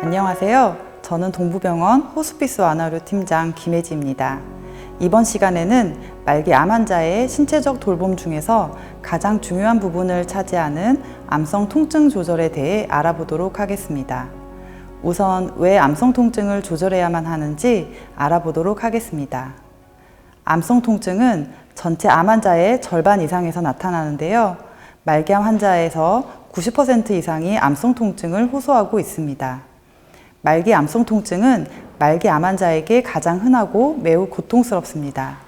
안녕하세요. 저는 동부병원 호스피스 완화의료 팀장 김혜지입니다. 이번 시간에는 말기 암 환자의 신체적 돌봄 중에서 가장 중요한 부분을 차지하는 암성 통증 조절에 대해 알아보도록 하겠습니다. 우선 왜 암성 통증을 조절해야만 하는지 알아보도록 하겠습니다. 암성 통증은 전체 암 환자의 절반 이상에서 나타나는데요. 말기암 환자에서 90% 이상이 암성 통증을 호소하고 있습니다. 말기 암성 통증은 말기 암 환자에게 가장 흔하고 매우 고통스럽습니다.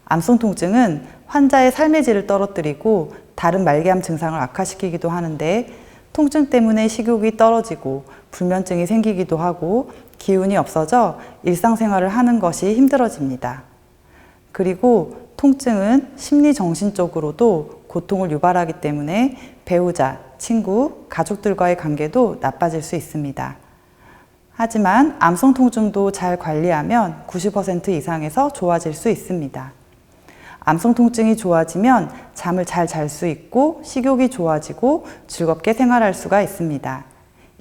암성 통증은 환자의 삶의 질을 떨어뜨리고 다른 말기암 증상을 악화시키기도 하는데, 통증 때문에 식욕이 떨어지고 불면증이 생기기도 하고 기운이 없어져 일상생활을 하는 것이 힘들어집니다. 그리고 통증은 심리 정신적으로도 고통을 유발하기 때문에 배우자, 친구, 가족들과의 관계도 나빠질 수 있습니다. 하지만 암성 통증도 잘 관리하면 90% 이상에서 좋아질 수 있습니다. 암성 통증이 좋아지면 잠을 잘 잘 수 있고 식욕이 좋아지고 즐겁게 생활할 수가 있습니다.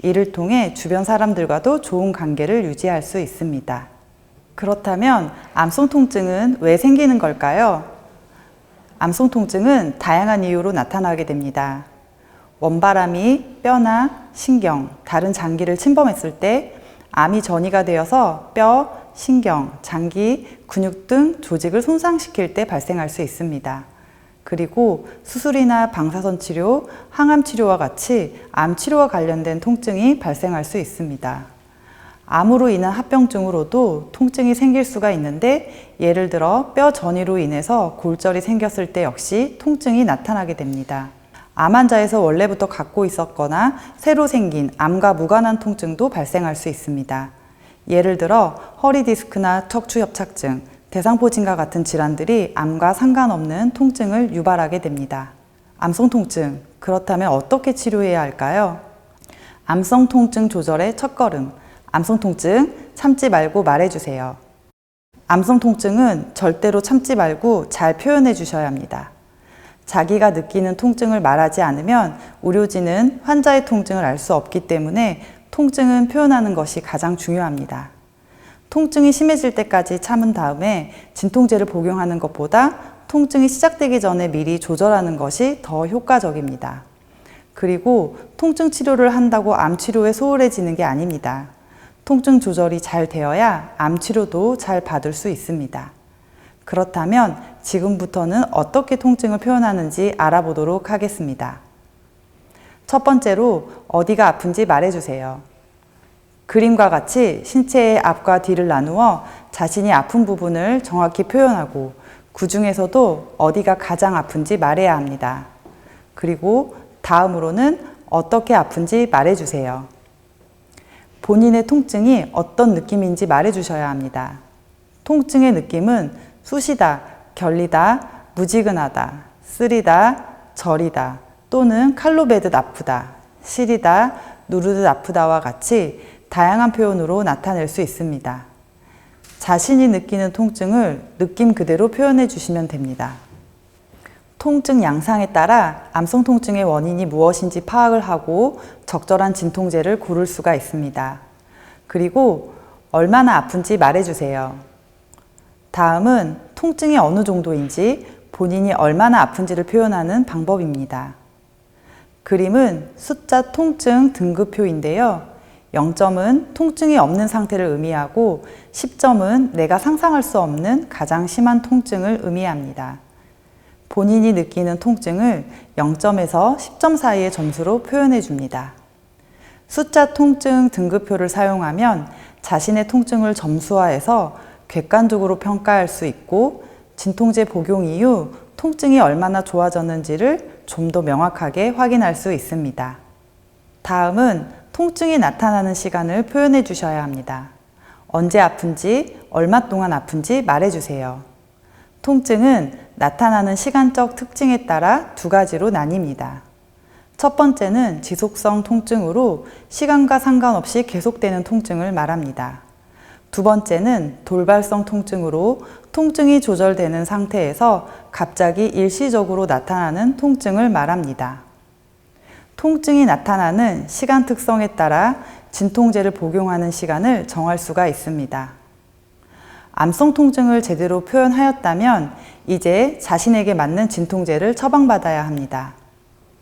이를 통해 주변 사람들과도 좋은 관계를 유지할 수 있습니다. 그렇다면 암성 통증은 왜 생기는 걸까요? 암성 통증은 다양한 이유로 나타나게 됩니다. 원바람이 뼈나 신경, 다른 장기를 침범했을 때 암이 전이가 되어서 뼈, 신경, 장기, 근육 등 조직을 손상시킬 때 발생할 수 있습니다. 그리고 수술이나 방사선 치료, 항암 치료와 같이 암 치료와 관련된 통증이 발생할 수 있습니다. 암으로 인한 합병증으로도 통증이 생길 수가 있는데, 예를 들어 뼈 전이로 인해서 골절이 생겼을 때 역시 통증이 나타나게 됩니다. 암 환자에서 원래부터 갖고 있었거나 새로 생긴 암과 무관한 통증도 발생할 수 있습니다. 예를 들어 허리 디스크나 척추 협착증, 대상포진과 같은 질환들이 암과 상관없는 통증을 유발하게 됩니다. 암성 통증, 그렇다면 어떻게 치료해야 할까요? 암성 통증 조절의 첫걸음, 암성 통증 참지 말고 말해주세요. 암성 통증은 절대로 참지 말고 잘 표현해 주셔야 합니다. 자기가 느끼는 통증을 말하지 않으면 의료진은 환자의 통증을 알 수 없기 때문에 통증은 표현하는 것이 가장 중요합니다. 통증이 심해질 때까지 참은 다음에 진통제를 복용하는 것보다 통증이 시작되기 전에 미리 조절하는 것이 더 효과적입니다. 그리고 통증 치료를 한다고 암 치료에 소홀해지는 게 아닙니다. 통증 조절이 잘 되어야 암 치료도 잘 받을 수 있습니다. 그렇다면 지금부터는 어떻게 통증을 표현하는지 알아보도록 하겠습니다. 첫 번째로 어디가 아픈지 말해주세요. 그림과 같이 신체의 앞과 뒤를 나누어 자신이 아픈 부분을 정확히 표현하고 그 중에서도 어디가 가장 아픈지 말해야 합니다. 그리고 다음으로는 어떻게 아픈지 말해주세요. 본인의 통증이 어떤 느낌인지 말해주셔야 합니다. 통증의 느낌은 쑤시다, 결리다, 무지근하다, 쓰리다, 저리다, 또는 칼로 베듯 아프다, 시리다, 누르듯 아프다와 같이 다양한 표현으로 나타낼 수 있습니다. 자신이 느끼는 통증을 느낌 그대로 표현해 주시면 됩니다. 통증 양상에 따라 암성 통증의 원인이 무엇인지 파악을 하고 적절한 진통제를 고를 수가 있습니다. 그리고 얼마나 아픈지 말해주세요. 다음은 통증이 어느 정도인지 본인이 얼마나 아픈지를 표현하는 방법입니다. 그림은 숫자 통증 등급표인데요. 0점은 통증이 없는 상태를 의미하고 10점은 내가 상상할 수 없는 가장 심한 통증을 의미합니다. 본인이 느끼는 통증을 0점에서 10점 사이의 점수로 표현해 줍니다. 숫자 통증 등급표를 사용하면 자신의 통증을 점수화해서 객관적으로 평가할 수 있고, 진통제 복용 이후 통증이 얼마나 좋아졌는지를 좀 더 명확하게 확인할 수 있습니다. 다음은 통증이 나타나는 시간을 표현해 주셔야 합니다. 언제 아픈지, 얼마 동안 아픈지 말해주세요. 통증은 나타나는 시간적 특징에 따라 두 가지로 나뉩니다. 첫 번째는 지속성 통증으로 시간과 상관없이 계속되는 통증을 말합니다. 두 번째는 돌발성 통증으로 통증이 조절되는 상태에서 갑자기 일시적으로 나타나는 통증을 말합니다. 통증이 나타나는 시간 특성에 따라 진통제를 복용하는 시간을 정할 수가 있습니다. 암성 통증을 제대로 표현하였다면 이제 자신에게 맞는 진통제를 처방받아야 합니다.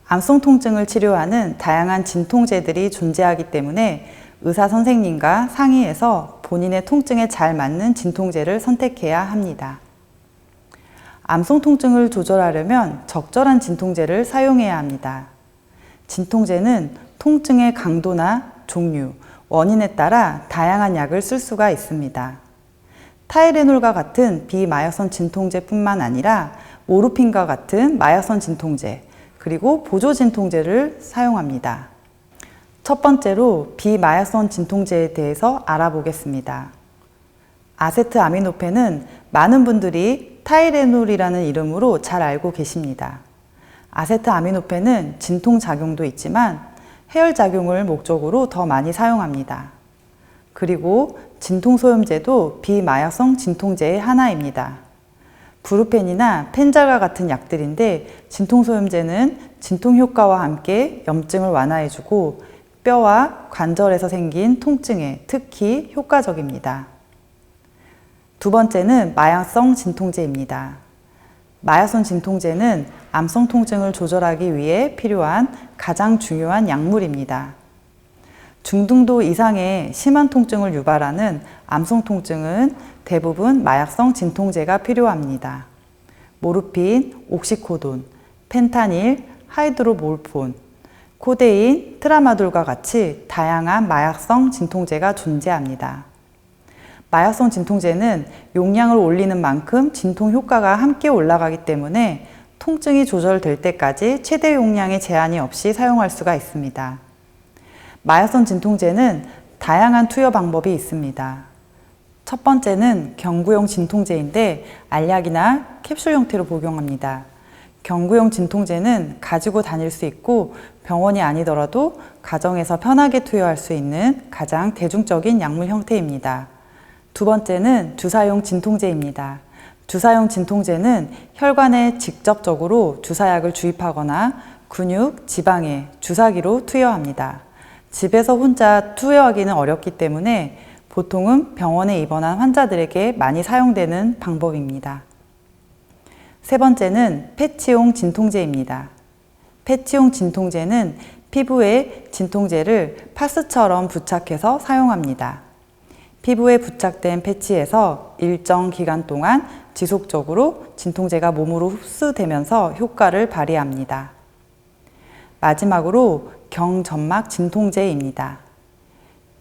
암성 통증을 치료하는 다양한 진통제들이 존재하기 때문에 의사 선생님과 상의해서 본인의 통증에 잘 맞는 진통제를 선택해야 합니다. 암성 통증을 조절하려면 적절한 진통제를 사용해야 합니다. 진통제는 통증의 강도나 종류, 원인에 따라 다양한 약을 쓸 수가 있습니다. 타이레놀과 같은 비마약성 진통제뿐만 아니라 모르핀과 같은 마약성 진통제, 그리고 보조 진통제를 사용합니다. 첫 번째로 비마약성 진통제에 대해서 알아보겠습니다. 아세트아미노펜은 많은 분들이 타이레놀이라는 이름으로 잘 알고 계십니다. 아세트아미노펜은 진통작용도 있지만 해열작용을 목적으로 더 많이 사용합니다. 그리고 진통소염제도 비마약성 진통제의 하나입니다. 브루펜이나 펜잘과 같은 약들인데 진통소염제는 진통효과와 함께 염증을 완화해주고 뼈와 관절에서 생긴 통증에 특히 효과적입니다. 두 번째는 마약성 진통제입니다. 마약성 진통제는 암성 통증을 조절하기 위해 필요한 가장 중요한 약물입니다. 중등도 이상의 심한 통증을 유발하는 암성 통증은 대부분 마약성 진통제가 필요합니다. 모르핀, 옥시코돈, 펜타닐, 하이드로몰폰, 코데인, 트라마돌과 같이 다양한 마약성 진통제가 존재합니다. 마약성 진통제는 용량을 올리는 만큼 진통 효과가 함께 올라가기 때문에 통증이 조절될 때까지 최대 용량의 제한이 없이 사용할 수가 있습니다. 마약성 진통제는 다양한 투여 방법이 있습니다. 첫 번째는 경구용 진통제인데 알약이나 캡슐 형태로 복용합니다. 경구용 진통제는 가지고 다닐 수 있고 병원이 아니더라도 가정에서 편하게 투여할 수 있는 가장 대중적인 약물 형태입니다. 두 번째는 주사용 진통제입니다. 주사용 진통제는 혈관에 직접적으로 주사약을 주입하거나 근육, 지방에 주사기로 투여합니다. 집에서 혼자 투여하기는 어렵기 때문에 보통은 병원에 입원한 환자들에게 많이 사용되는 방법입니다. 세 번째는 패치용 진통제입니다. 패치용 진통제는 피부에 진통제를 파스처럼 부착해서 사용합니다. 피부에 부착된 패치에서 일정 기간 동안 지속적으로 진통제가 몸으로 흡수되면서 효과를 발휘합니다. 마지막으로 경점막 진통제입니다.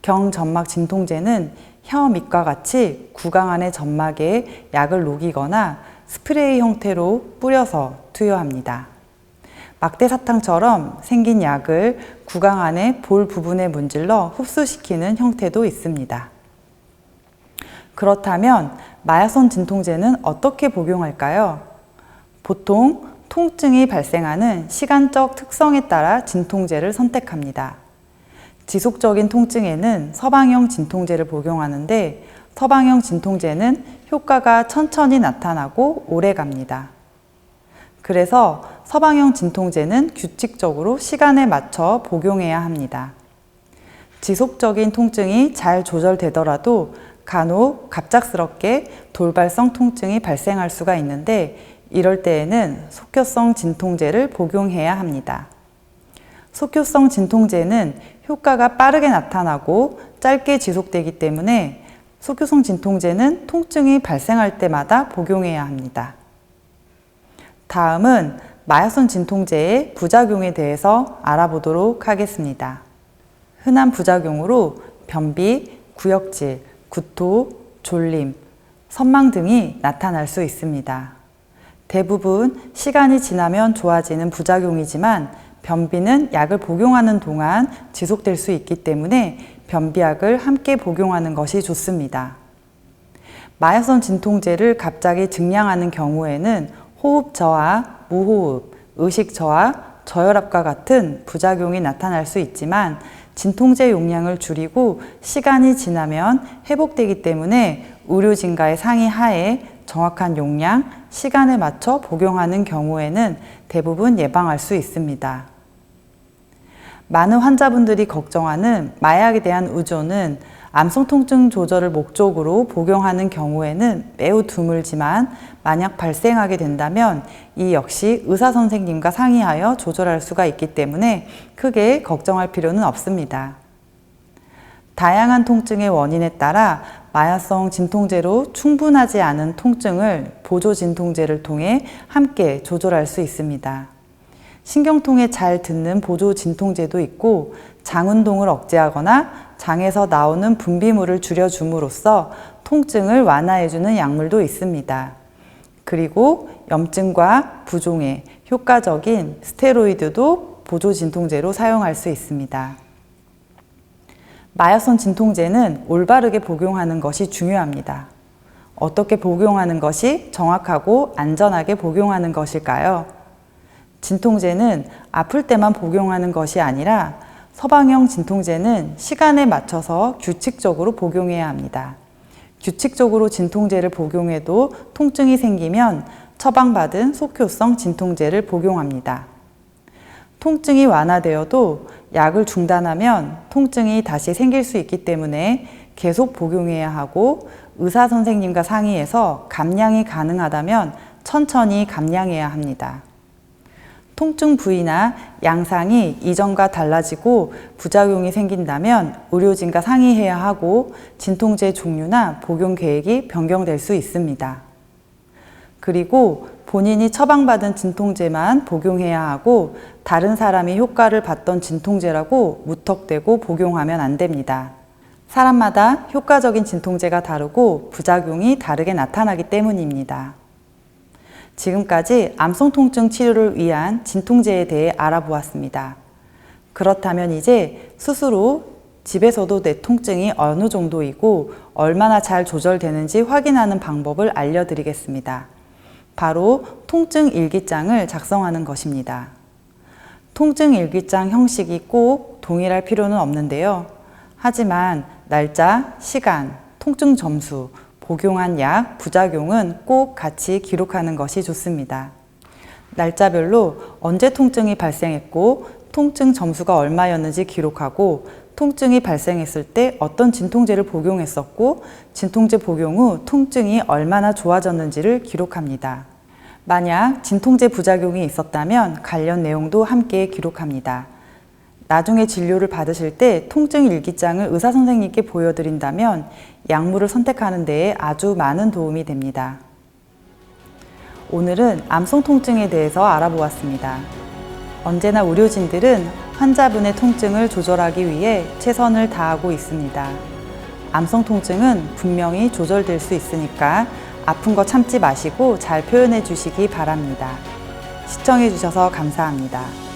경점막 진통제는 혀 밑과 같이 구강 안의 점막에 약을 녹이거나 스프레이 형태로 뿌려서 투여합니다. 막대사탕처럼 생긴 약을 구강 안의 볼 부분에 문질러 흡수시키는 형태도 있습니다. 그렇다면 마약성 진통제는 어떻게 복용할까요? 보통 통증이 발생하는 시간적 특성에 따라 진통제를 선택합니다. 지속적인 통증에는 서방형 진통제를 복용하는데 서방형 진통제는 효과가 천천히 나타나고 오래 갑니다. 그래서 서방형 진통제는 규칙적으로 시간에 맞춰 복용해야 합니다. 지속적인 통증이 잘 조절되더라도 간혹 갑작스럽게 돌발성 통증이 발생할 수가 있는데 이럴 때에는 속효성 진통제를 복용해야 합니다. 속효성 진통제는 효과가 빠르게 나타나고 짧게 지속되기 때문에 속효성 진통제는 통증이 발생할 때마다 복용해야 합니다. 다음은 마약성 진통제의 부작용에 대해서 알아보도록 하겠습니다. 흔한 부작용으로 변비, 구역질, 구토, 졸림, 선망 등이 나타날 수 있습니다. 대부분 시간이 지나면 좋아지는 부작용이지만 변비는 약을 복용하는 동안 지속될 수 있기 때문에 변비약을 함께 복용하는 것이 좋습니다. 마약성 진통제를 갑자기 증량하는 경우에는 호흡 저하, 무호흡, 의식 저하, 저혈압과 같은 부작용이 나타날 수 있지만 진통제 용량을 줄이고 시간이 지나면 회복되기 때문에 의료진과의 상의하에 정확한 용량, 시간에 맞춰 복용하는 경우에는 대부분 예방할 수 있습니다. 많은 환자분들이 걱정하는 마약에 대한 의존은 암성 통증 조절을 목적으로 복용하는 경우에는 매우 드물지만 만약 발생하게 된다면 이 역시 의사 선생님과 상의하여 조절할 수가 있기 때문에 크게 걱정할 필요는 없습니다. 다양한 통증의 원인에 따라 마약성 진통제로 충분하지 않은 통증을 보조 진통제를 통해 함께 조절할 수 있습니다. 신경통에 잘 듣는 보조 진통제도 있고 장 운동을 억제하거나 장에서 나오는 분비물을 줄여줌으로써 통증을 완화해주는 약물도 있습니다. 그리고 염증과 부종에 효과적인 스테로이드도 보조 진통제로 사용할 수 있습니다. 마약성 진통제는 올바르게 복용하는 것이 중요합니다. 어떻게 복용하는 것이 정확하고 안전하게 복용하는 것일까요? 진통제는 아플 때만 복용하는 것이 아니라 서방형 진통제는 시간에 맞춰서 규칙적으로 복용해야 합니다. 규칙적으로 진통제를 복용해도 통증이 생기면 처방받은 속효성 진통제를 복용합니다. 통증이 완화되어도 약을 중단하면 통증이 다시 생길 수 있기 때문에 계속 복용해야 하고 의사 선생님과 상의해서 감량이 가능하다면 천천히 감량해야 합니다. 통증 부위나 양상이 이전과 달라지고 부작용이 생긴다면 의료진과 상의해야 하고 진통제 종류나 복용 계획이 변경될 수 있습니다. 그리고 본인이 처방받은 진통제만 복용해야 하고 다른 사람이 효과를 봤던 진통제라고 무턱대고 복용하면 안 됩니다. 사람마다 효과적인 진통제가 다르고 부작용이 다르게 나타나기 때문입니다. 지금까지 암성 통증 치료를 위한 진통제에 대해 알아보았습니다. 그렇다면 이제 스스로 집에서도 내 통증이 어느 정도이고 얼마나 잘 조절되는지 확인하는 방법을 알려드리겠습니다. 바로 통증 일기장을 작성하는 것입니다. 통증 일기장 형식이 꼭 동일할 필요는 없는데요. 하지만 날짜, 시간, 통증 점수, 복용한 약, 부작용은 꼭 같이 기록하는 것이 좋습니다. 날짜별로 언제 통증이 발생했고 통증 점수가 얼마였는지 기록하고 통증이 발생했을 때 어떤 진통제를 복용했었고 진통제 복용 후 통증이 얼마나 좋아졌는지를 기록합니다. 만약 진통제 부작용이 있었다면 관련 내용도 함께 기록합니다. 나중에 진료를 받으실 때 통증 일기장을 의사 선생님께 보여드린다면 약물을 선택하는 데에 아주 많은 도움이 됩니다. 오늘은 암성 통증에 대해서 알아보았습니다. 언제나 의료진들은 환자분의 통증을 조절하기 위해 최선을 다하고 있습니다. 암성 통증은 분명히 조절될 수 있으니까 아픈 거 참지 마시고 잘 표현해 주시기 바랍니다. 시청해 주셔서 감사합니다.